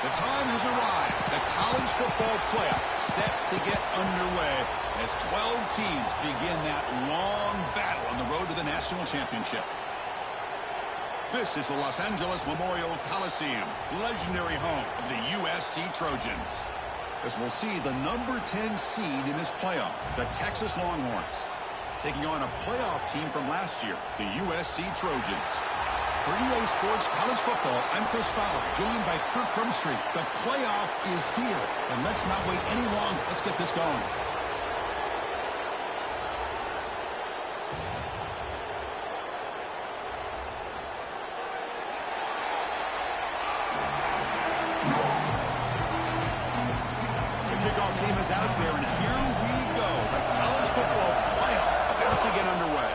The time has arrived. The college football playoff set to get underway as 12 teams begin that long battle on the road to the national championship. This is the Los Angeles Memorial Coliseum, legendary home of the USC Trojans. As we'll see the number 10 seed in this playoff, the Texas Longhorns, taking on a playoff team from last year, the USC Trojans. For EA Sports College Football, I'm Chris Fowler, joined by Kirk Hermstreet. The playoff is here, and let's not wait any longer. Let's get this going. Team is out there, and here we go. The college football playoff about to get underway.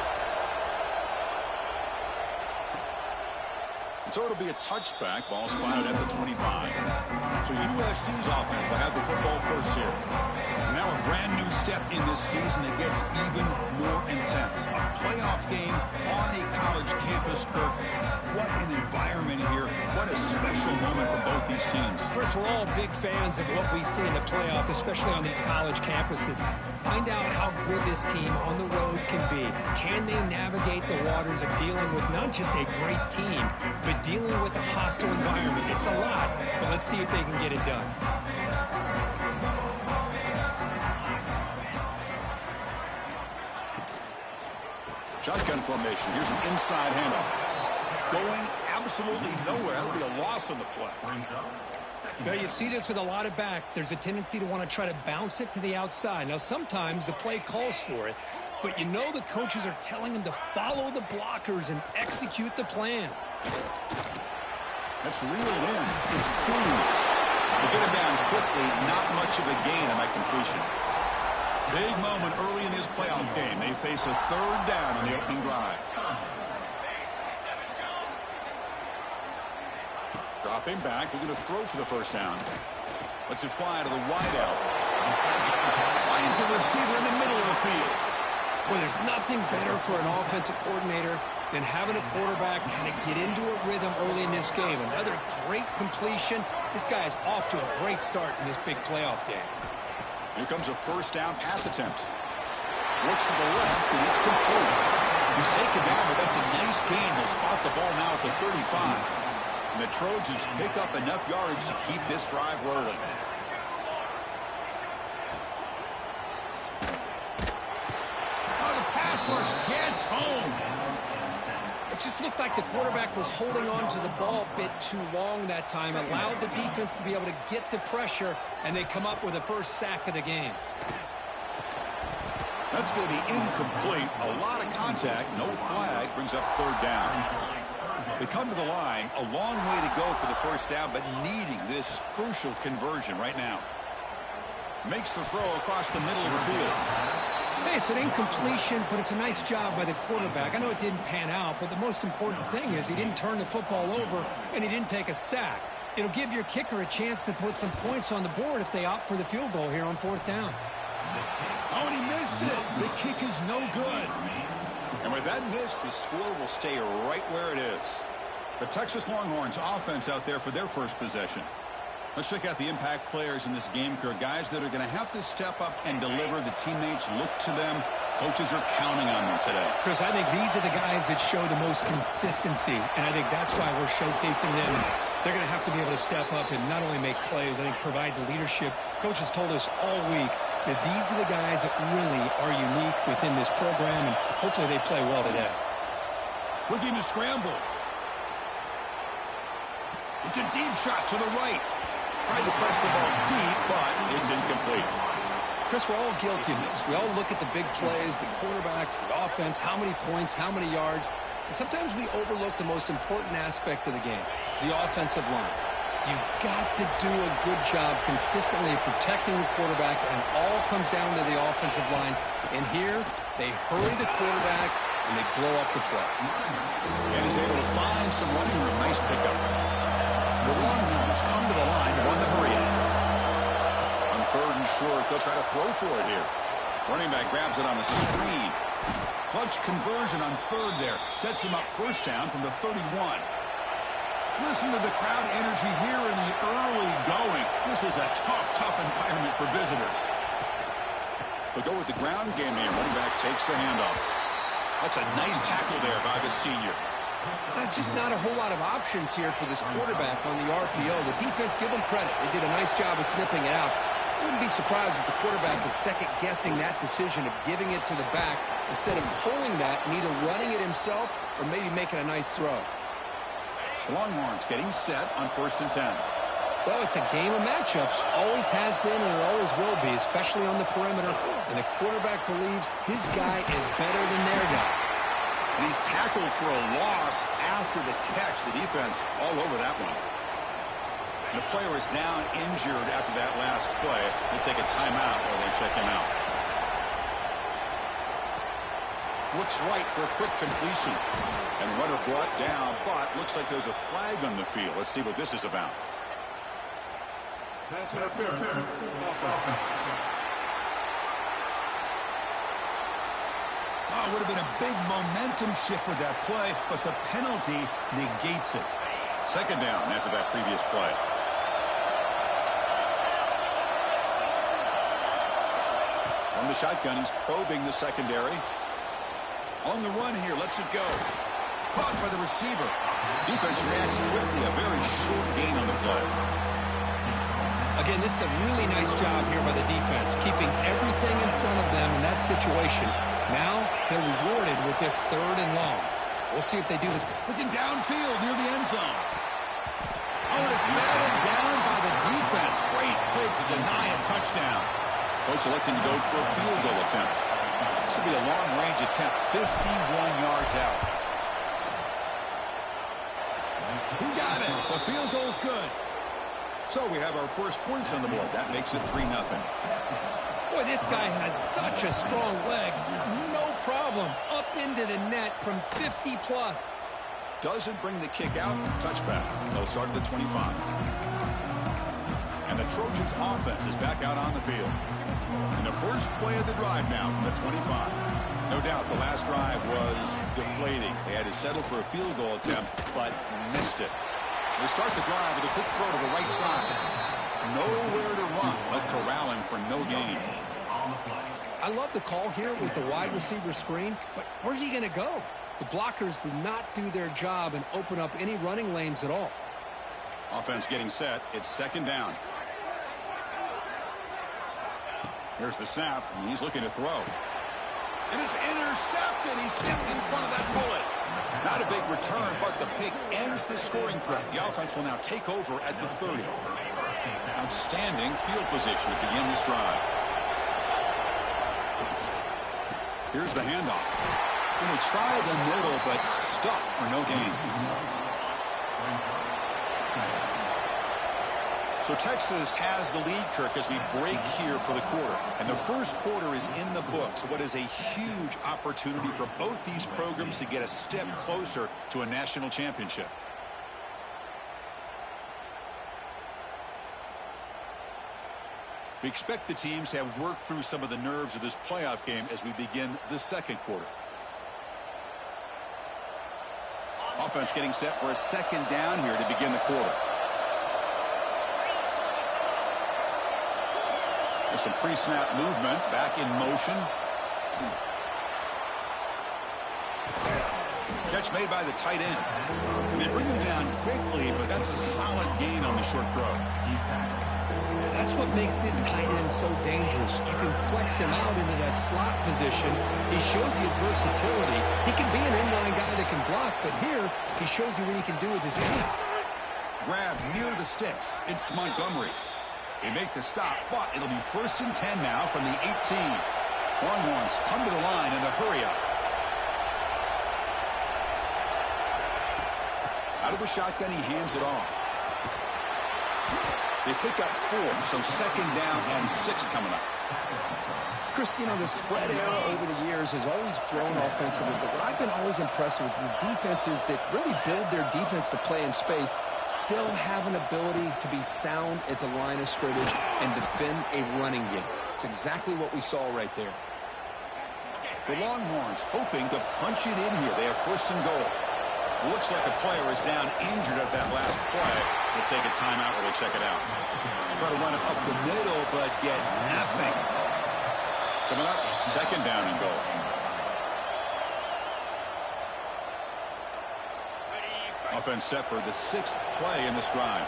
So it'll be a touchback. Ball spotted at the 25. So USC's offense will have the football first here. And now a brand new step in this season that gets even more intense. A playoff game on a college campus, Kirk. What an environment here. What a special moment for both these teams. First, we're all big fans of what we see in the playoff, especially on these college campuses. Find out how good this team on the road can be. Can they navigate the waters of dealing with not just a great team, but dealing with a hostile environment? It's a lot, but let's see if they can get it done. Shotgun formation. Here's an inside handoff. Going absolutely nowhere. That'll be a loss on the play. Now, you see this with a lot of backs. There's a tendency to want to try to bounce it to the outside. Now, sometimes the play calls for it, but you know the coaches are telling them to follow the blockers and execute the plan. That's reeled in. It's Cruz. To get him down quickly, not much of a gain on that completion. Big moment early in this playoff game. They face a third down on the opening drive. Dropping back. They're going to throw for the first down. Lets it fly to the wideout. Finds a receiver in the middle of the field. Well, there's nothing better for an offensive coordinator than having a quarterback kind of get into a rhythm early in this game. Another great completion. This guy is off to a great start in this big playoff game. Here comes a first down pass attempt. Looks to the left, and it's complete. He's taken down, but that's a nice gain. He'll spot the ball now at the 35. And the Trojans pick up enough yards to keep this drive rolling. Oh, the pass rush gets home. It just looked like the quarterback was holding on to the ball a bit too long that time, allowed the defense to be able to get the pressure, and they come up with the first sack of the game. That's going to be incomplete. A lot of contact, no flag, brings up third down. They come to the line, a long way to go for the first down, but needing this crucial conversion right now. Makes the throw across the middle of the field. Hey, it's an incompletion, but it's a nice job by the quarterback. I know it didn't pan out, but the most important thing is he didn't turn the football over and he didn't take a sack. It'll give your kicker a chance to put some points on the board if they opt for the field goal here on fourth down. Oh, and he missed it. The kick is no good. And with that miss, the score will stay right where it is. The Texas Longhorns offense out there for their first possession. Let's check out the impact players in this game, Kirk. Guys that are going to have to step up and deliver. The teammates look to them. Coaches are counting on them today. Chris, I think these are the guys that show the most consistency, and I think that's why we're showcasing them. They're going to have to be able to step up and not only make plays, I think provide the leadership. Coach has told us all week that these are the guys that really are unique within this program, and hopefully they play well today. Looking to scramble. It's a deep shot to the right. Tried to press the ball deep, but it's incomplete. Chris, we're all guilty of this. We all look at the big plays, the quarterbacks, the offense, how many points, how many yards. And sometimes we overlook the most important aspect of the game, the offensive line. You've got to do a good job consistently protecting the quarterback, and all comes down to the offensive line. And here, they hurry the quarterback, and they blow up the play. And he's able to find some running room. Nice pickup. The Longhorns come to the line to run the hurry out. On third and short, they'll try to throw for it here. Running back grabs it on a screen. Clutch conversion on third there. Sets him up first down from the 31. Listen to the crowd energy here in the early going. This is a tough environment for visitors. They'll go with the ground game here. Running back takes the handoff. That's a nice tackle there by the senior. That's just not a whole lot of options here for this quarterback on the RPO. The defense, give them credit. They did a nice job of sniffing it out. I wouldn't be surprised if the quarterback is second-guessing that decision of giving it to the back instead of pulling that and either running it himself or maybe making a nice throw. The Longhorns getting set on 1st and 10. Well, it's a game of matchups. Always has been and it always will be, especially on the perimeter. And the quarterback believes his guy is better than their guy. And he's tackled for a loss after the catch. The defense all over that one. And the player is down injured after that last play. They take a timeout while they check him out. Looks right for a quick completion. And runner brought down, but looks like there's a flag on the field. Let's see what this is about. Pass interference. Oh, it would have been a big momentum shift for that play, but the penalty negates it. 2nd down after that previous play. From the shotgun, he's probing the secondary. On the run here, lets it go. Caught by the receiver. Defense reacts quickly. A very short gain on the play. Again, this is a really nice job here by the defense, keeping everything in front of them in that situation. Now they're rewarded with this 3rd and long. We'll see if they do this. Looking downfield near the end zone. Oh, and it's batted down by the defense. Great play to deny a touchdown. Coach electing to go for a field goal attempt. This will be a long-range attempt, 51 yards out. He got it. The field goal's good. So we have our first points on the board. That makes it 3-0. Boy, this guy has such a strong leg. No problem. Up into the net from 50+. Doesn't bring the kick out. Touchback. They'll start at the 25. And the Trojans' offense is back out on the field. And the first play of the drive now from the 25. No doubt the last drive was deflating. They had to settle for a field goal attempt, but missed it. They start the drive with a quick throw to the right side. Nowhere to run, but corralling for no gain. I love the call here with the wide receiver screen, but where's he going to go? The blockers do not do their job and open up any running lanes at all. Offense getting set. It's 2nd down. Here's the snap, and he's looking to throw. And it's intercepted. He stepped in front of that bullet. Not a big return, but the pick ends the scoring threat. The offense will now take over at the 30. Outstanding field position to begin this drive. Here's the handoff. And they try the middle, but stuck for no gain. So Texas has the lead, Kirk, as we break here for the quarter. And the first quarter is in the books. What is a huge opportunity for both these programs to get a step closer to a national championship. We expect the teams to have worked through some of the nerves of this playoff game as we begin the 2nd quarter. Offense getting set for a 2nd down here to begin the quarter. There's some pre-snap movement, back in motion. Catch made by the tight end. They bring him down quickly, but that's a solid gain on the short throw. That's what makes this tight end so dangerous. You can flex him out into that slot position. He shows you his versatility. He can be an inline guy that can block, but here he shows you what he can do with his hands. Grab near the sticks. It's Montgomery. They make the stop, but it'll be 1st and 10 now from the 18. Longhorns come to the line in the hurry-up. Out of the shotgun, he hands it off. They pick up 4, so 2nd down and 6 coming up. Chris, you know, the spread era over the years has always grown offensively, but what I've been always impressed with defenses that really build their defense to play in space still have an ability to be sound at the line of scrimmage and defend a running game. It's exactly what we saw right there. The Longhorns hoping to punch it in here. They have 1st and goal. Looks like a player is down injured at that last play. We'll take a timeout while they check it out. Try to run it up the middle, but get nothing. Coming up, second down and goal. Offense set for the 6th play in this drive.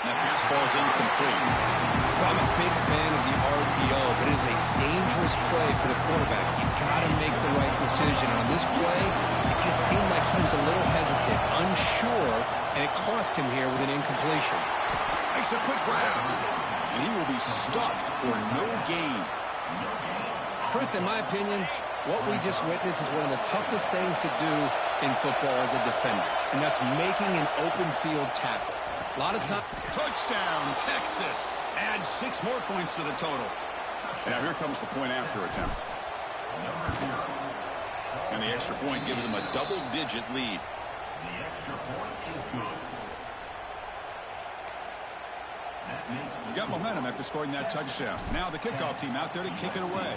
That pass falls incomplete. I'm a big fan of the RPO, but it is a dangerous play for the quarterback. You've got to make the right decision. On this play, it just seemed like he was a little hesitant, unsure, and it cost him here with an incompletion. Makes a quick grab, and he will be stuffed for no gain. Chris, in my opinion, what we just witnessed is one of the toughest things to do in football as a defender, and that's making an open field tackle. A lot of time. Touchdown, Texas. Add 6 more points to the total. And now here comes the point after attempt. And the extra point gives them a double-digit lead. The extra point is good. You got momentum after scoring that touchdown. Now the kickoff team out there to kick it away.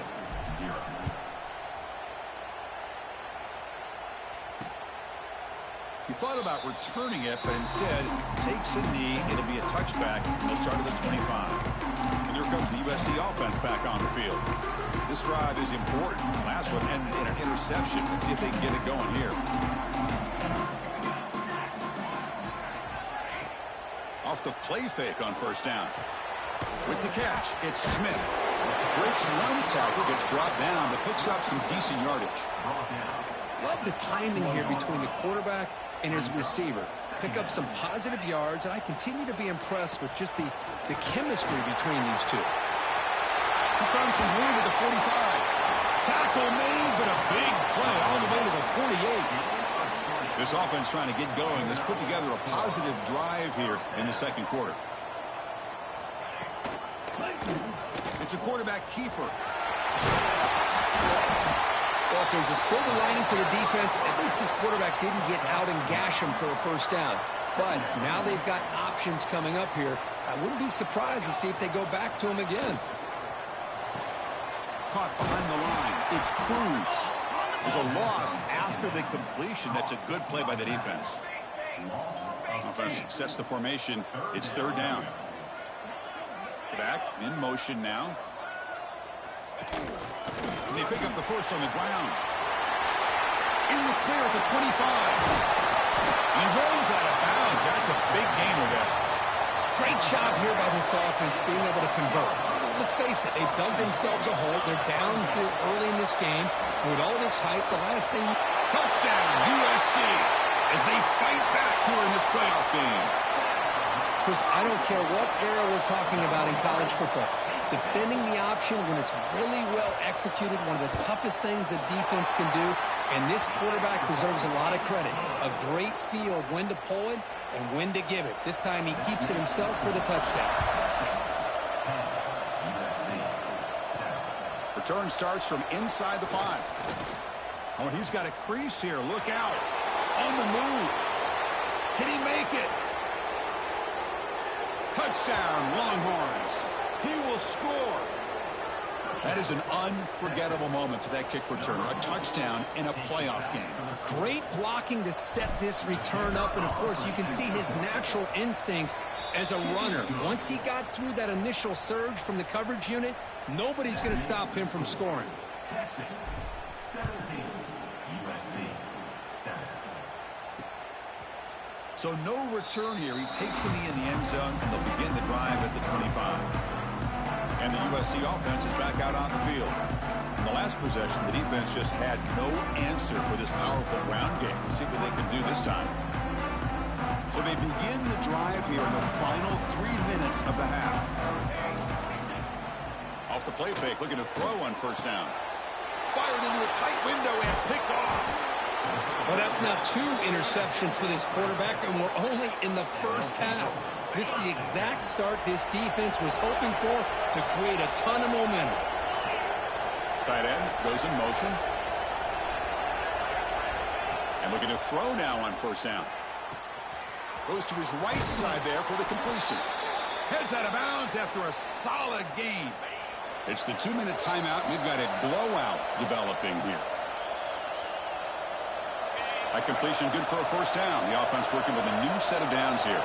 He thought about returning it, but instead takes a knee. It'll be a touchback, and they'll start at the 25. And here comes the USC offense back on the field. This drive is important. Last one ended in an interception. Let's see if they can get it going here. Off the play fake on first down. With the catch, it's Smith. Breaks one tackle, gets brought down, but picks up some decent yardage. Love the timing here between the quarterback and his receiver. Pick up some positive yards, and I continue to be impressed with just the chemistry between these two. He's found some room at the 45. Tackle made, but a big play all the way to the 48. This offense trying to get going. Let's put together a positive drive here in the second quarter. It's a quarterback keeper. Well, if there's a silver lining for the defense, at least this quarterback didn't get out and gash him for a first down. But now they've got options coming up here. I wouldn't be surprised to see if they go back to him again. Caught behind the line. It's Cruz. There's a loss after the completion. That's a good play by the defense. Offense sets the formation. It's third down. Back in motion now. And they pick up the first on the ground. In the clear at the 25. And he rolls out of bounds. That's a big gainer there. Great job here by this offense being able to convert. Let's face it, they've dug themselves a hole. They're down here early in this game. And with all this hype, the last thing... Touchdown, USC, as they fight back here in this playoff game. Chris, I don't care what era we're talking about in college football. Defending the option when it's really well executed, one of the toughest things that defense can do, and this quarterback deserves a lot of credit. A great feel of when to pull it and when to give it. This time he keeps it himself for the touchdown. Return starts from inside the 5. Oh, he's got a crease here. Look out. On the move. Can he make it? Touchdown, Longhorns. He will score. That is an unforgettable moment for that kick returner. A touchdown in a playoff game. Great blocking to set this return up. And, of course, you can see his natural instincts as a runner. Once he got through that initial surge from the coverage unit, nobody's going to stop him from scoring. Texas 17, USC 7. So no return here. He takes a knee in the end zone, and they'll begin the drive at the 25. And the USC offense is back out on the field. In the last possession, the defense just had no answer for this powerful ground game. Let's see what they can do this time. So they begin the drive here in the final 3 minutes of the half. Off the play fake, looking to throw on first down. Fired into a tight window and picked off. Well, that's now 2 interceptions for this quarterback, and we're only in the first half. This is the exact start this defense was hoping for to create a ton of momentum. Tight end goes in motion. And looking to throw now on first down. Goes to his right side there for the completion. Heads out of bounds after a solid gain. It's the 2-minute timeout. We've got a blowout developing here. That completion good for a first down. The offense working with a new set of downs here.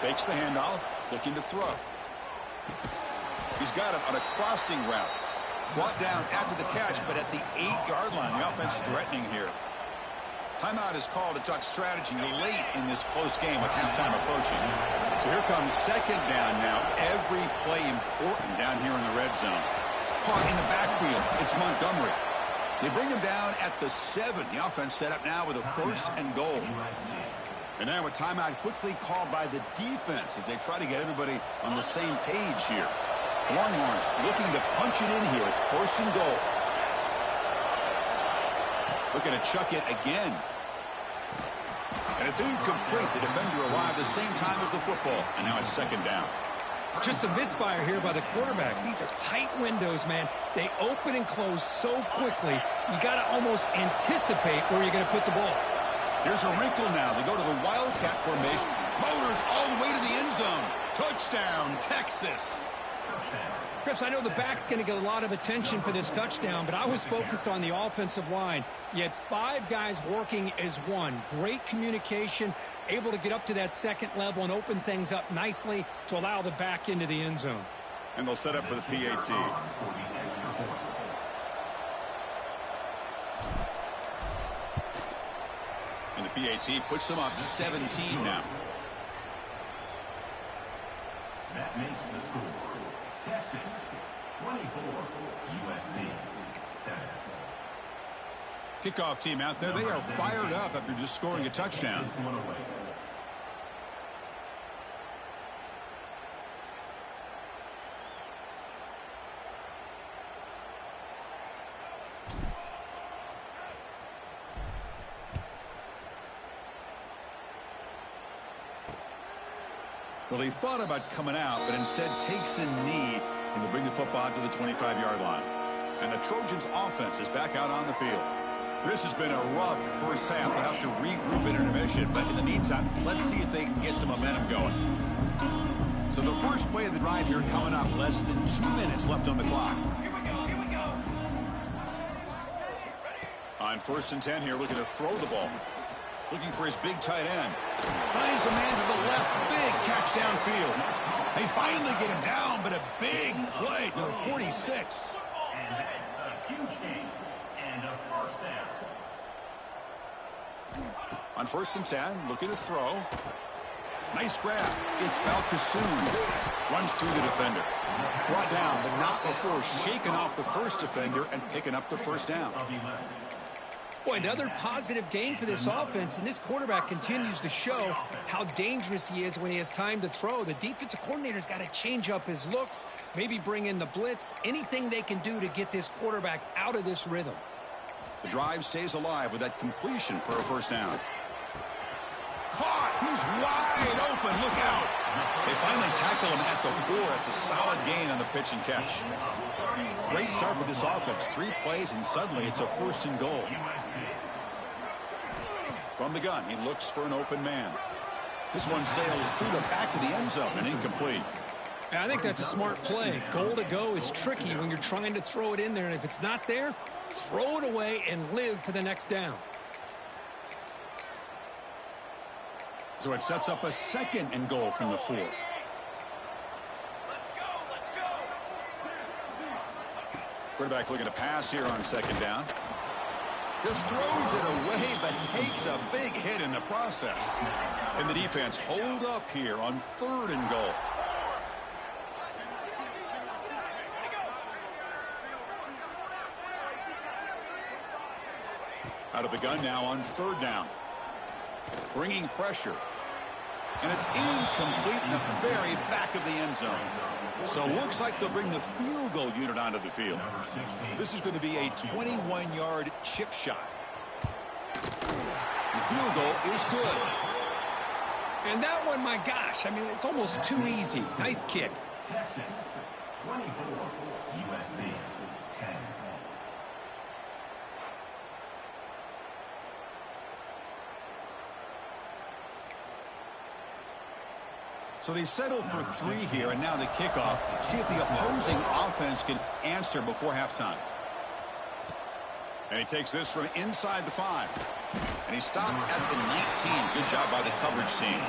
Fakes the handoff, looking to throw. He's got it on a crossing route. Brought down after the catch, but at the 8-yard line. The offense threatening here. Timeout is called to talk strategy late in this close game with halftime approaching. So here comes second down now. Every play important down here in the red zone. Caught in the backfield. It's Montgomery. They bring him down at the 7. The offense set up now with a first and goal. And now a timeout quickly called by the defense as they try to get everybody on the same page here. Longhorns looking to punch it in here. It's first and goal. Looking to chuck it again. And it's incomplete. The defender arrived the same time as the football. And now it's second down. Just a misfire here by the quarterback. These are tight windows, man. They open and close so quickly, you got to almost anticipate where you're going to put the ball. Here's a wrinkle now. They go to the Wildcat formation. Motors all the way to the end zone. Touchdown, Texas. Chris, I know the back's going to get a lot of attention for this touchdown, but I was focused on the offensive line. You had 5 guys working as one. Great communication, able to get up to that second level and open things up nicely to allow the back into the end zone. And they'll set up for the PAT. And the PAT puts them up 17 now. That makes the score. Texas 24, USC 7. Kickoff team out there. They are fired up after just scoring a touchdown. Well, he thought about coming out, but instead takes a knee and will bring the football to the 25-yard line. And the Trojans' offense is back out on the field. This has been a rough first half. They'll have to regroup in intermission, but in the meantime, let's see if they can get some momentum going. So the first play of the drive here coming up, less than 2 minutes left on the clock. Here we go. On first and 10 here, looking to throw the ball. Looking for his big tight end. Finds a man to the left. Big catch downfield. They finally get him down, but a big play. Number 46. And that's a huge gain. And a first down. On first and 10, looking to throw. Nice grab. It's Valkasoon. Runs through the defender. Brought down, but not before shaking off the first defender and picking up the first down. Boy, another positive gain for this offense, and this quarterback continues to show how dangerous he is when he has time to throw. The defensive coordinator's got to change up his looks, maybe bring in the blitz, anything they can do to get this quarterback out of this rhythm. The drive stays alive with that completion for a first down. Caught! He's wide open. Look out! They finally tackle him at the 4. It's a solid gain on the pitch and catch. Great start for this offense. 3 plays, and suddenly it's a first and goal. From the gun, he looks for an open man. This one sails through the back of the end zone and incomplete. I think that's a smart play. Goal to go is tricky when you're trying to throw it in there, and if it's not there, throw it away and live for the next down. So it sets up a second and goal from the 4. Quarterback looking to pass here on second down. Just throws it away, but takes a big hit in the process. And the defense hold up here on third and goal. Out of the gun now on third down. Bringing pressure. And it's incomplete in the very back of the end zone. So it looks like they'll bring the field goal unit onto the field. This is going to be a 21-yard chip shot. The field goal is good. And that one, my gosh, I mean, it's almost too easy. Nice kick. Texas 24, USC 10. So they settled for 3 here, and now the kickoff. See if the opposing offense can answer before halftime. And he takes this from inside the 5. And he stopped at the 19. Good job by the coverage team.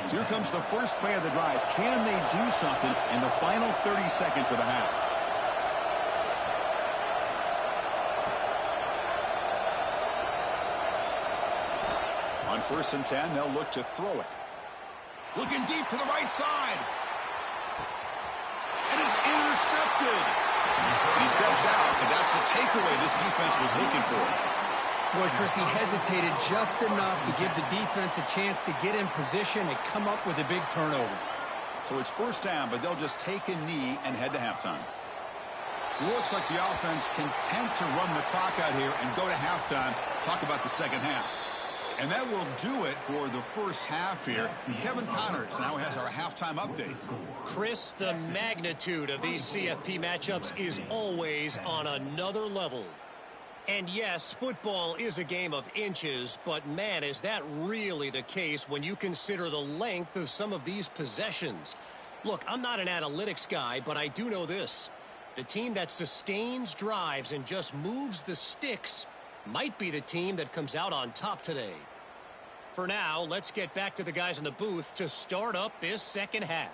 So here comes the first play of the drive. Can they do something in the final 30 seconds of the half? On 1st and 10, they'll look to throw it. Looking deep to the right side. And is intercepted. And he steps out, and that's the takeaway this defense was looking for. Boy, Chris, he hesitated just enough to give the defense a chance to get in position and come up with a big turnover. So it's 1st down, but they'll just take a knee and head to halftime. Looks like the offense content to run the clock out here and go to halftime. Talk about the second half. And that will do it for the first half here. Kevin Connors now has our halftime update. Chris, the magnitude of these CFP matchups is always on another level. And yes, football is a game of inches, but man, is that really the case when you consider the length of some of these possessions. Look, I'm not an analytics guy, but I do know this. The team that sustains drives and just moves the sticks might be the team that comes out on top today. For now, let's get back to the guys in the booth to start up this second half.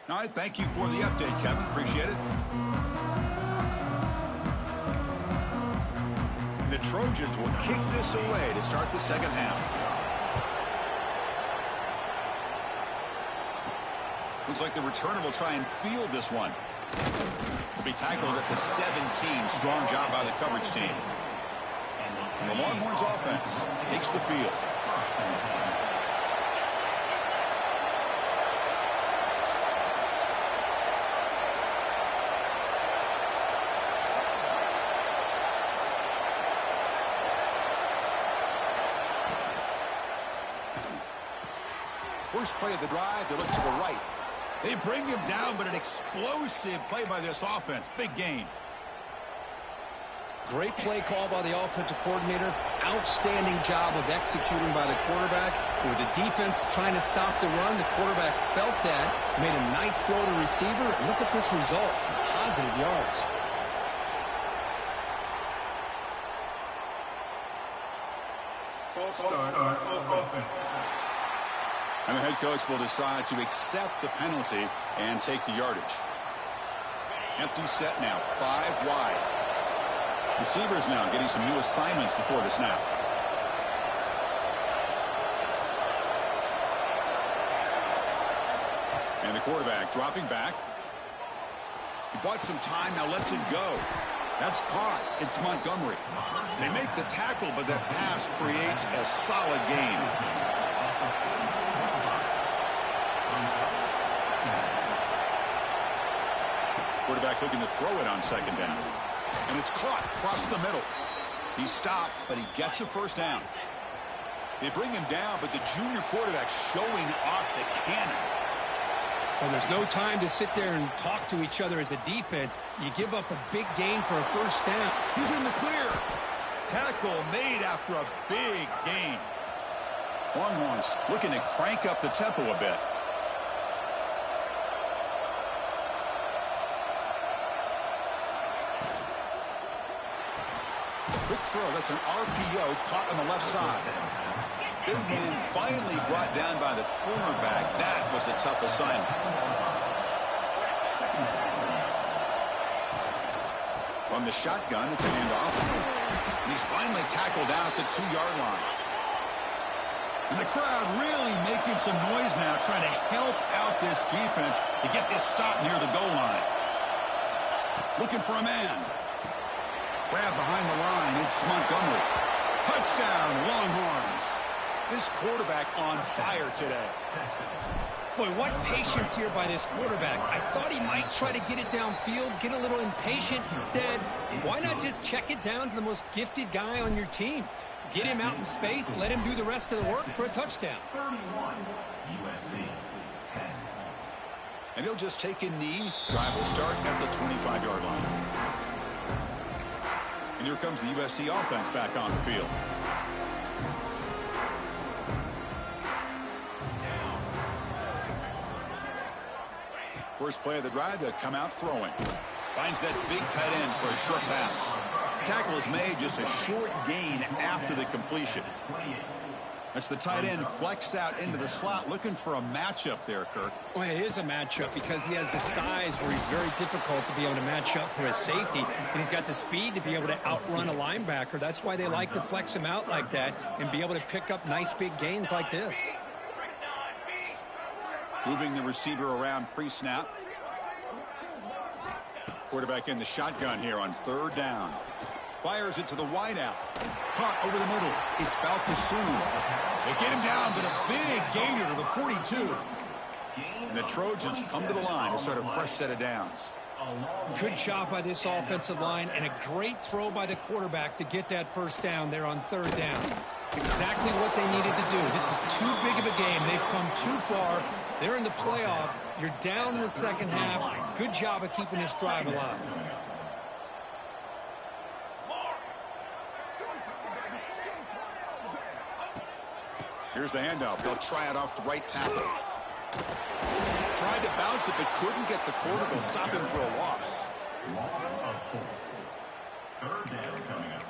All right, thank you for the update, Kevin. Appreciate it. And the Trojans will kick this away to start the second half. Looks like the returner will try and field this one. Will be tackled at the 17. Strong job by the coverage team. And the Longhorns offense takes the field. First play of the drive, they look to the right. They bring him down, but an explosive play by this offense. Big gain. Great play call by the offensive coordinator. Outstanding job of executing by the quarterback. With the defense trying to stop the run, the quarterback felt that, made a nice throw to the receiver. And look at this result. Some positive yards. False start on offense. And the head coach will decide to accept the penalty and take the yardage. Empty set now, 5 wide. Receivers now getting some new assignments before the snap. And the quarterback dropping back. He bought some time, now lets it go. That's caught. It's Montgomery. They make the tackle, but that pass creates a solid gain. Quarterback looking to throw it on second down. And it's caught across the middle. He stopped, but he gets a first down. They bring him down, but the junior quarterback showing off the cannon. Well, there's no time to sit there and talk to each other as a defense. You give up a big gain for a first down. He's in the clear. Tackle made after a big gain. Longhorns looking to crank up the tempo a bit. Quick throw. That's an RPO caught on the left side. Big man finally brought down by the cornerback. That was a tough assignment. From the shotgun, it's a handoff. And he's finally tackled down at the 2-yard line. And the crowd really making some noise now, trying to help out this defense to get this stop near the goal line. Looking for a man. Grab behind the line, it's Montgomery. Touchdown, Longhorns. This quarterback on fire today. Boy, what patience here by this quarterback. I thought he might try to get it downfield, get a little impatient. Instead, why not just check it down to the most gifted guy on your team? Get him out in space, let him do the rest of the work for a touchdown. 31, USC 10. And he'll just take a knee. Drive will start at the 25-yard line. And here comes the USC offense back on the field. First play of the drive, they'll come out throwing. Finds that big tight end for a short pass. Tackle is made, just a short gain after the completion. That's the tight end flexed out into the slot, looking for a matchup there, Kirk. Well, it is a matchup because he has the size where he's very difficult to be able to match up for his safety, and he's got the speed to be able to outrun a linebacker. That's why they like to flex him out like that and be able to pick up nice big gains like this. Moving the receiver around pre-snap. Quarterback in the shotgun here on third down. Fires it to the wideout. Caught over the middle. It's Balkasoon. They get him down, but a big gainer to the 42. And the Trojans come to the line to start a fresh set of downs. Good job by this offensive line and a great throw by the quarterback to get that first down there on third down. It's exactly what they needed to do. This is too big of a game. They've come too far. They're in the playoff. You're down in the second half. Good job of keeping this drive alive. Here's the handoff. They'll try it off the right tackle. Tried to bounce it, but couldn't get the quarter. They'll stop him for a loss. Third down coming up.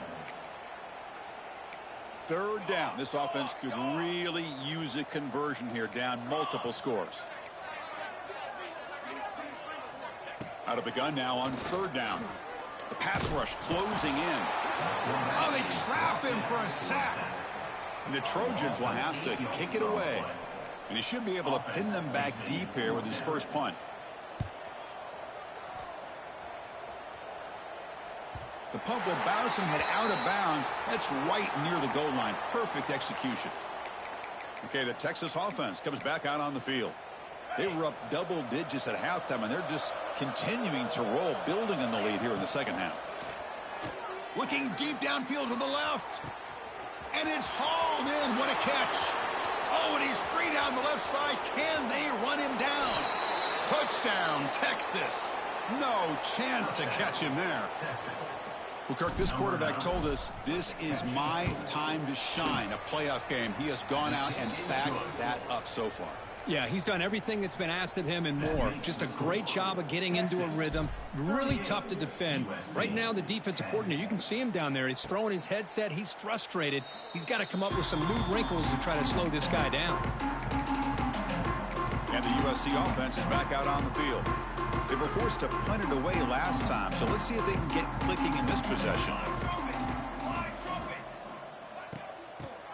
Third down. This offense could really use a conversion here, down multiple scores. Out of the gun now on third down. The pass rush closing in. Oh, they trap him for a sack. And the Trojans will have to kick it away. And he should be able to pin them back deep here with his first punt. The punt will bounce and head out of bounds. That's right near the goal line. Perfect execution. Okay, the Texas offense comes back out on the field. They were up double digits at halftime, and they're just continuing to roll, building on the lead here in the second half. Looking deep downfield to the left. And it's hauled in. What a catch. Oh, and he's free down the left side. Can they run him down? Touchdown, Texas. No chance to catch him there. Well, Kirk, this quarterback told us this is my time to shine, a playoff game. He has gone out and backed that up so far. Yeah, he's done everything that's been asked of him and more. Just a great job of getting into a rhythm. Really tough to defend. Right now, the defensive coordinator, you can see him down there. He's throwing his headset. He's frustrated. He's got to come up with some new wrinkles to try to slow this guy down. And the USC offense is back out on the field. They were forced to punt it away last time, so let's see if they can get clicking in this possession.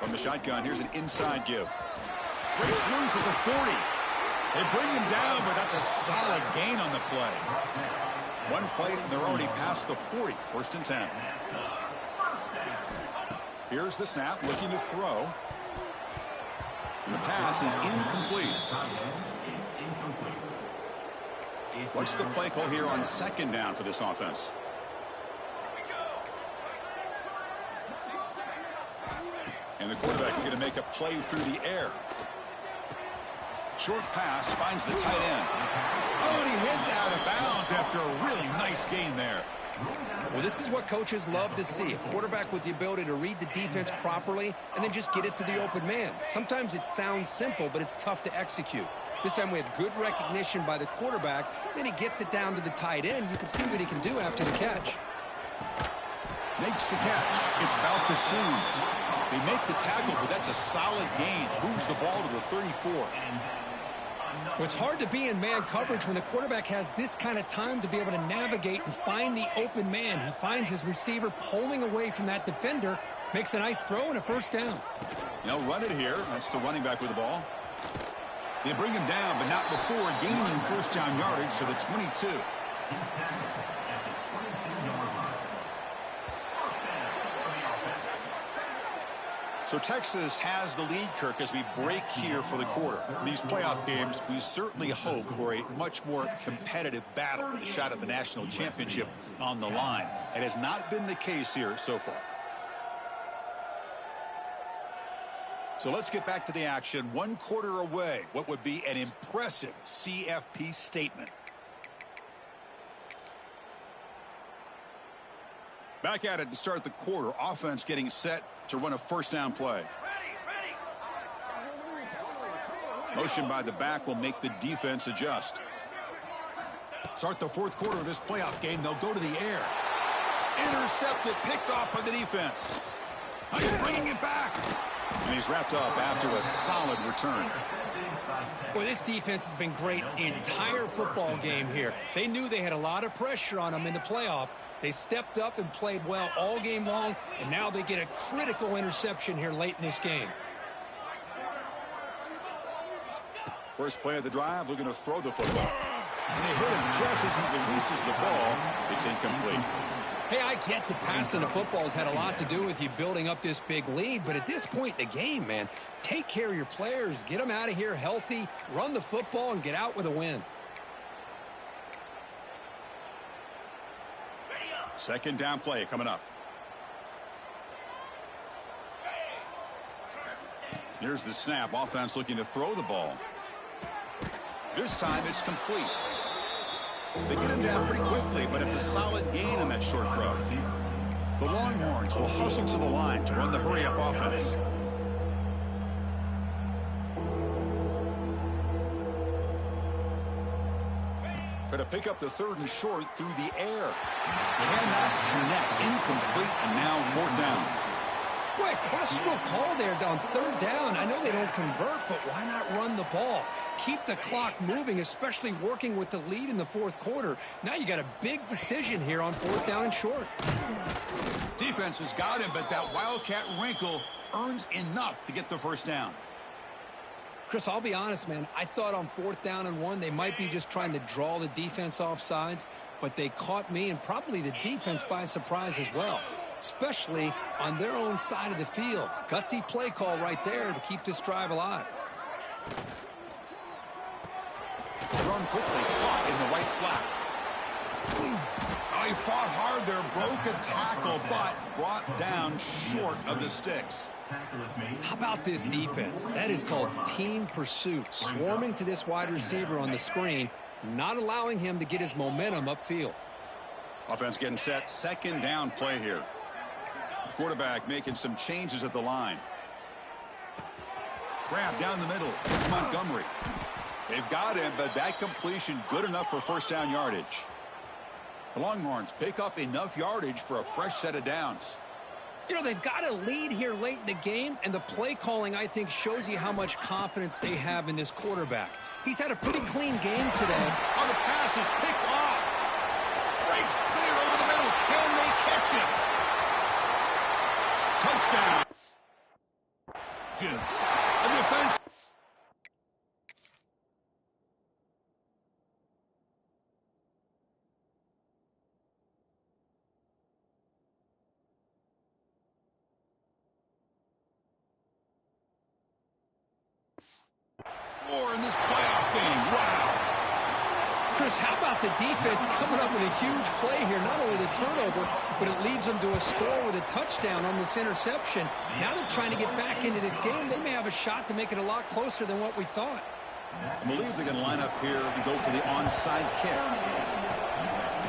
From the shotgun, here's an inside give. Breaks loose at the 40. They bring him down, but that's a solid gain on the play. One play, and they're already past the 40. First and 10. Here's the snap, looking to throw. And the pass is incomplete. What's the play call here on second down for this offense? And the quarterback is going to make a play through the air. Short pass finds the tight end. Oh, and he heads out of bounds after a really nice gain there. Well, this is what coaches love to see. A quarterback with the ability to read the defense properly and then just get it to the open man. Sometimes it sounds simple, but it's tough to execute. This time we have good recognition by the quarterback. Then he gets it down to the tight end. You can see what he can do after the catch. Makes the catch. It's Balkasoon. They make the tackle, but that's a solid gain. Moves the ball to the 34. Well, it's hard to be in man coverage when the quarterback has this kind of time to be able to navigate and find the open man. He finds his receiver pulling away from that defender, makes a nice throw and a first down. They'll run it here. That's the running back with the ball. They bring him down, but not before gaining first down yardage to the 22. So Texas has the lead, Kirk, as we break here for the quarter. In these playoff games, we certainly hope for a much more competitive battle with a shot at the national championship on the line. It has not been the case here so far. So let's get back to the action. 1 quarter away. What would be an impressive CFP statement. Back at it to start the quarter. Offense getting set to run a first down play. Motion by the back will make the defense adjust. Start the 4th quarter of this playoff game. They'll go to the air. Intercepted, picked off by the defense. Now he's bringing it back. And he's wrapped up after a solid return. Boy, this defense has been great the entire football game here. They knew they had a lot of pressure on them in the playoff. They stepped up and played well all game long, and now they get a critical interception here late in this game. First play of the drive, looking to throw the football. And they hit him just as he releases the ball. It's incomplete. Hey, I get that passing the football has had a lot to do with you building up this big lead, but at this point in the game, man, take care of your players, get them out of here healthy, run the football, and get out with a win. Second down play coming up. Here's the snap. Offense looking to throw the ball. This time it's complete. They get him down pretty quickly, but it's a solid gain on that short throw. The Longhorns will hustle to the line to run the hurry-up offense. Try to pick up the 3rd and short through the air. Cannot connect. Incomplete, and now 4th down. Boy, questionable call there on 3rd down. I know they don't convert, but why not run the ball? Keep the clock moving, especially working with the lead in the 4th quarter. Now you got a big decision here on 4th down and short. Defense has got him, but that Wildcat wrinkle earns enough to get the first down. Chris, I'll be honest, man. I thought on 4th down and 1, they might be just trying to draw the defense off sides, but they caught me and probably the defense by surprise as well, especially on their own side of the field. Gutsy play call right there to keep this drive alive. Run quickly, caught in the right flat. Oh, he fought hard there, broke a tackle, but brought down short of the sticks. How about this defense? That is called team pursuit. Swarming to this wide receiver on the screen, not allowing him to get his momentum upfield. Offense getting set. Second down play here. Quarterback making some changes at the line. Grab down the middle. It's Montgomery. They've got him, but that completion good enough for first down yardage. The Longhorns pick up enough yardage for a fresh set of downs. You know, they've got a lead here late in the game, and the play calling, I think, shows you how much confidence they have in this quarterback. He's had a pretty clean game today. Oh, the pass is picked off. Breaks clear over the middle. Can they catch him? Touchdown. The defense. In this playoff game. Wow. Chris, how about the defense coming up with a huge play here? Not only the turnover, but it leads them to a score with a touchdown on this interception. Now they're trying to get back into this game. They may have a shot to make it a lot closer than what we thought. I believe they're going to line up here and go for the onside kick.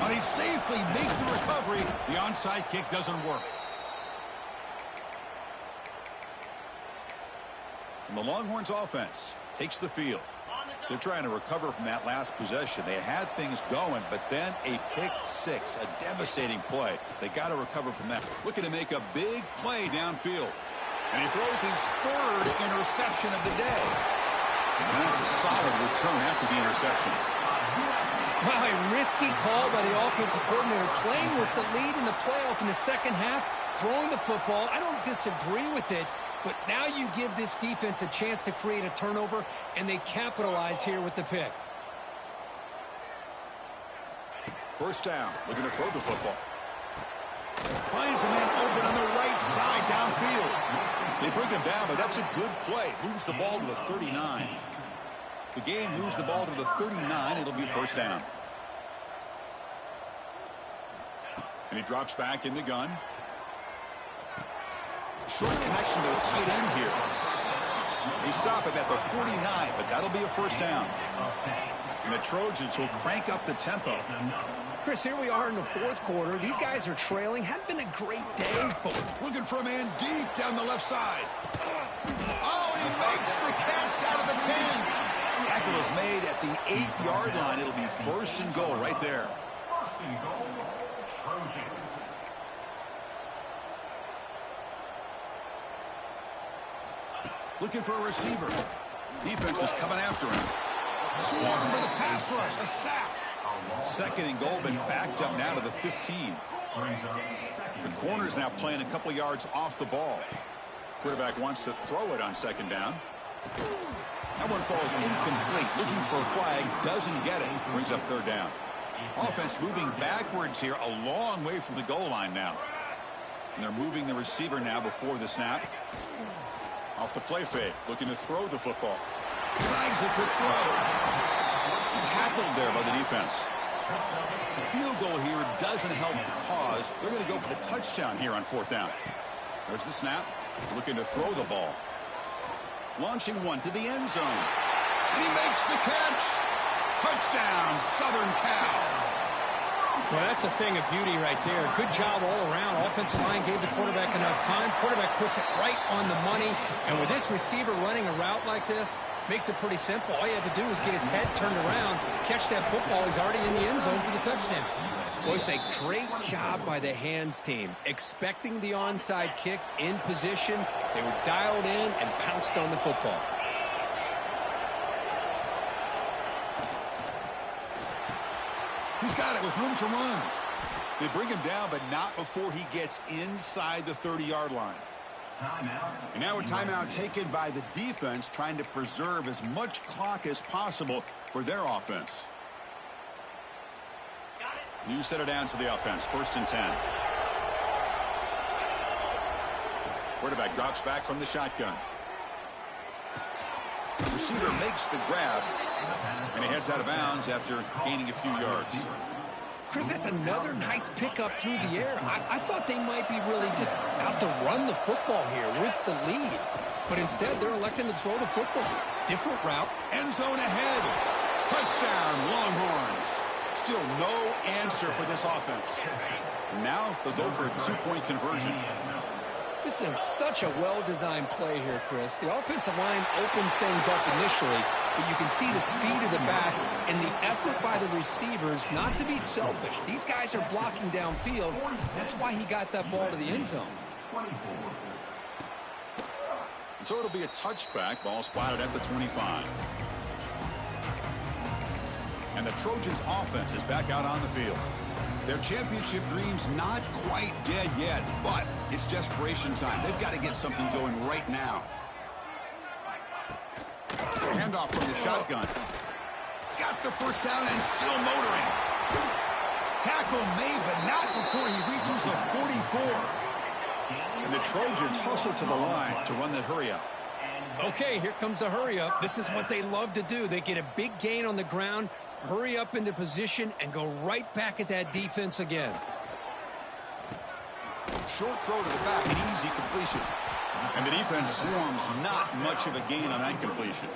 Now they safely make the recovery. The onside kick doesn't work. And the Longhorns offense takes the field. They're trying to recover from that last possession. They had things going, but then a pick six, a devastating play. They got to recover from that. Looking to make a big play downfield. And he throws his 3rd interception of the day. And that's a solid return after the interception. Wow, a risky call by the offensive coordinator, playing with the lead in the playoff in the second half, throwing the football. I don't disagree with it. But now you give this defense a chance to create a turnover, and they capitalize here with the pick. First down, looking to throw the football. Finds a man open on the right side downfield. They bring him down, but that's a good play. Moves the ball to the 39. The game moves the ball to the 39. It'll be first down. And he drops back in the gun. Short connection to the tight end here. They stop him at the 49, but that'll be a first down. And the Trojans will crank up the tempo. Chris, here we are in the fourth quarter. These guys are trailing. Hadn't been a great day, but looking for a man deep down the left side. Oh, and he makes the catch out of the 10. Tackle is made at the 8-yard line. It'll be first and goal right there. First and goal, Trojans. Looking for a receiver. Defense is coming after him. Swarm for the pass rush. A sack. Second and goal, been backed up now to the 15. The corner's now playing a couple yards off the ball. Quarterback wants to throw it on second down. That one falls incomplete. Looking for a flag. Doesn't get it. Brings up third down. Offense moving backwards here, a long way from the goal line now. And they're moving the receiver now before the snap. Off the play fake, looking to throw the football. Snags the quick throw. Tackled there by the defense. The field goal here doesn't help the cause. They're going to go for the touchdown here on fourth down. There's the snap. Looking to throw the ball. Launching one to the end zone. And he makes the catch. Touchdown, Southern Cal. well, that's a thing of beauty right there. Good job all around. Offensive line gave the quarterback enough time. Quarterback puts it right on the money. And with this receiver running a route like this, makes it pretty simple. All you have to do is get his head turned around, catch that football. He's already in the end zone for the touchdown. Boys, a great job by the hands team. Expecting the onside kick in position. They were dialed in and pounced on the football. He's got it with room to run. They bring him down, but not before he gets inside the 30-yard line. And now a timeout taken by the defense, trying to preserve as much clock as possible for their offense. New set of downs for the offense. First and 10. Quarterback drops back from the shotgun. Receiver makes the grab, and he heads out of bounds after gaining a few yards. Chris, that's another nice pickup through the air. I thought they might be really just out to run the football here with the lead. But instead, they're electing to throw the football. Different route. End zone ahead. Touchdown, Longhorns. Still no answer for this offense. Now they'll go for a two-point conversion. This is such a well-designed play here, Chris. The offensive line opens things up initially, but you can see the speed of the back and the effort by the receivers not to be selfish. These guys are blocking downfield. That's why he got that ball to the end zone. So it'll be a touchback. Ball spotted at the 25. And the Trojans' offense is back out on the field. Their championship dream's not quite dead yet, but it's desperation time. They've got to get something going right now. Handoff from the shotgun. He's got the first down and still motoring. Tackle made, but not before he reaches the 44. And the Trojans hustle to the line to run that hurry up. Okay, here comes the hurry up. This is what they love to do. They get a big gain on the ground, hurry up into position, and go right back at that defense again. Short throw to the back, an easy completion. And the defense swarms, not much of a gain on that completion.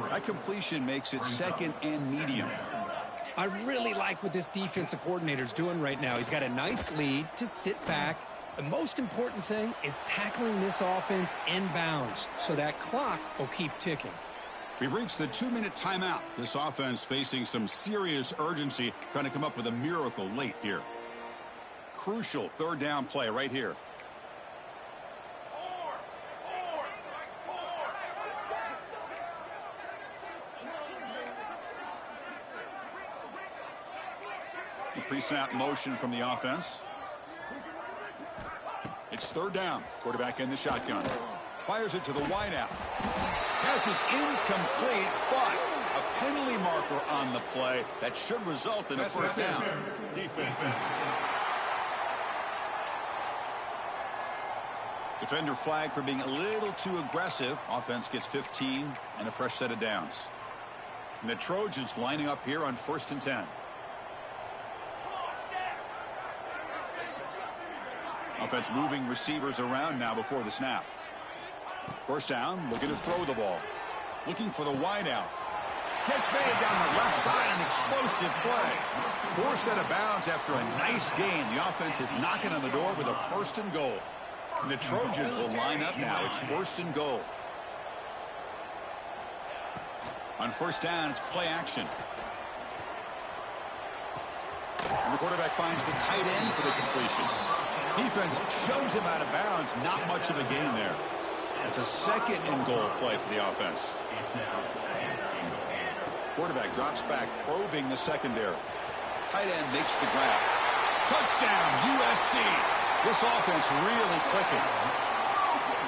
That completion makes it second and medium. I really like what this defensive coordinator's doing right now. He's got a nice lead to sit back. The most important thing is tackling this offense inbounds so that clock will keep ticking. We've reached the 2-minute timeout. This offense facing some serious urgency, trying to come up with a miracle late here. Crucial third down play right here. The pre-snap motion from the offense. It's third down. Quarterback in the shotgun. Fires it to the wideout. Pass is incomplete, but a penalty marker on the play that should result in a first down. Defense. Defender flag for being a little too aggressive. Offense gets 15 and a fresh set of downs. And the Trojans lining up here on 1st and 10. Offense moving receivers around now before the snap. First down, looking to throw the ball. Looking for the wide out. Catch made down the left side, an explosive play. 4 set of bounds after a nice gain. The offense is knocking on the door with a 1st and goal. And the Trojans will line up now. It's 1st and goal. On 1st down, it's play action. And the quarterback finds the tight end for the completion. Defense shoves him out of bounds. Not much of a gain there. It's a 2nd and goal play for the offense. Quarterback drops back, probing the secondary. Tight end makes the grab. Touchdown, USC. This offense really clicking.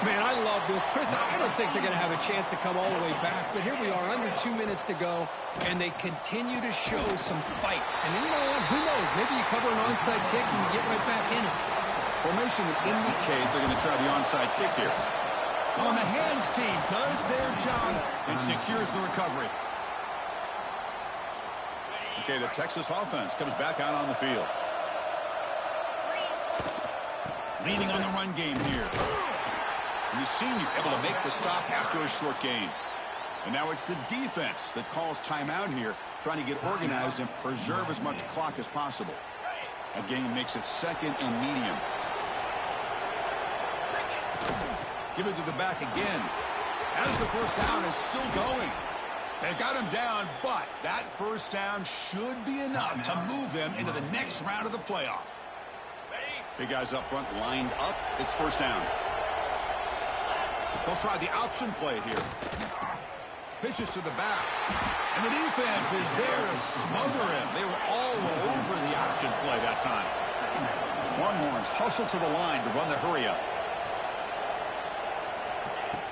Man, I love this. Chris, I don't think they're going to have a chance to come all the way back, but here we are, under 2 minutes to go, and they continue to show some fight. And you know what? Who knows? Maybe you cover an onside kick and you get right back in it. Formation would indicate they're going to try the onside kick here. On the hands team does their job and secures the recovery. Okay, the Texas offense comes back out on the field. Leaning on the run game here. And the senior able to make the stop after a short gain. And now it's the defense that calls timeout here, trying to get organized and preserve as much clock as possible. That gain makes it 2nd and medium. Give it to the back again. As the 1st down is still going. They've got him down, but that 1st down should be enough to move them into the next round of the playoff. Big guys up front lined up. It's 1st down. They'll try the option play here. Pitches to the back. And the defense is there to smother him. They were all over the option play that time. Longhorns hustle to the line to run the hurry up.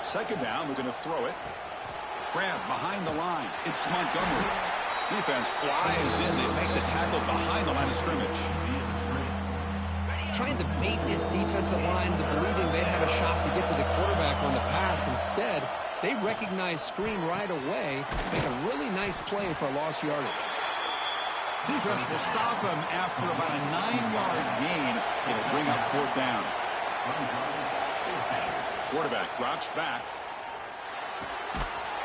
2nd down, we're going to throw it. Grab behind the line. It's Montgomery. Defense flies in. They make the tackle behind the line of scrimmage. Trying to bait this defensive line to believing they have a shot to get to the quarterback on the pass. Instead, they recognize screen right away, make a really nice play for a lost yardage. Defense will stop him after about a 9-yard gain. It'll bring up 4th down. Quarterback drops back.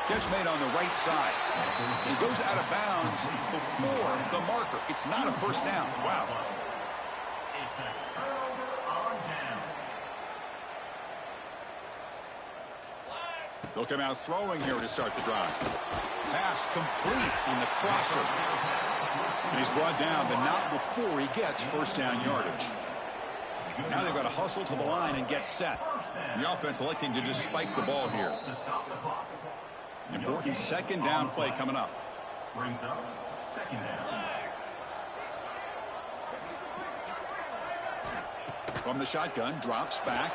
Catch made on the right side. He goes out of bounds before the marker. It's not a 1st down. Wow. They'll come out throwing here to start the drive. Pass complete on the crosser. And he's brought down, but not before he gets 1st down yardage. Now they've got to hustle to the line and get set. The offense electing to just spike the ball here. An important 2nd down play coming up. Brings up 2nd down. From the shotgun, drops back.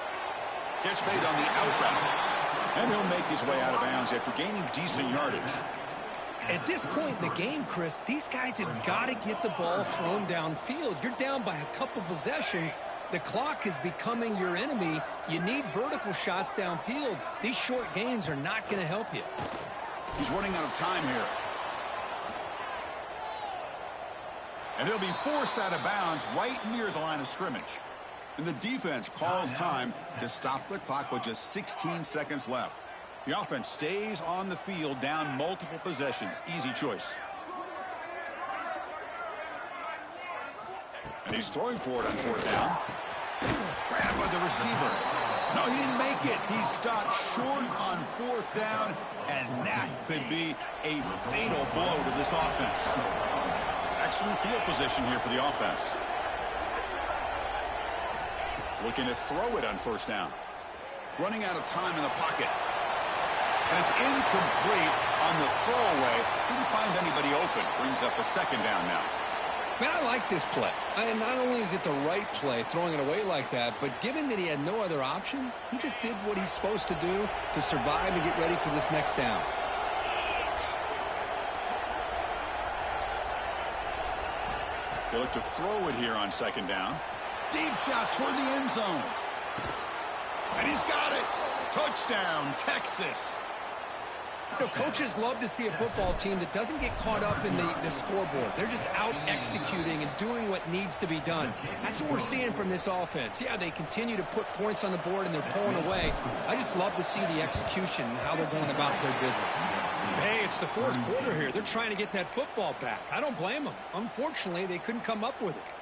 Catch made on the out route. And he'll make his way out of bounds after gaining decent yardage. At this point in the game, Chris, these guys have got to get the ball thrown downfield. You're down by a couple possessions. The clock is becoming your enemy. You need vertical shots downfield. These short gains are not going to help you. He's running out of time here. And he'll be forced out of bounds right near the line of scrimmage. And the defense calls time to stop the clock with just 16 seconds left. The offense stays on the field down multiple possessions. Easy choice. And he's throwing for it on 4th down. Grabbed by the receiver. No, he didn't make it. He stopped short on 4th down, and that could be a fatal blow to this offense. Excellent field position here for the offense. Looking to throw it on 1st down. Running out of time in the pocket. And it's incomplete on the throwaway. Didn't find anybody open. Brings up a 2nd down now. Man, I like this play. And not only is it the right play, throwing it away like that, but given that he had no other option, he just did what he's supposed to do to survive and get ready for this next down. They look to throw it here on 2nd down. Deep shot toward the end zone. And he's got it. Touchdown, Texas. You know, coaches love to see a football team that doesn't get caught up in the scoreboard. They're just out executing and doing what needs to be done. That's what we're seeing from this offense. Yeah, they continue to put points on the board and they're pulling away. I just love to see the execution and how they're going about their business. Hey, it's the fourth quarter here. They're trying to get that football back. I don't blame them. Unfortunately, they couldn't come up with it.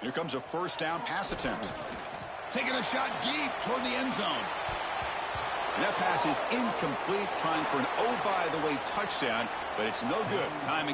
Here comes a first down pass attempt. Taking a shot deep toward the end zone. And that pass is incomplete, trying for an oh-by-the-way touchdown, but it's no good. Time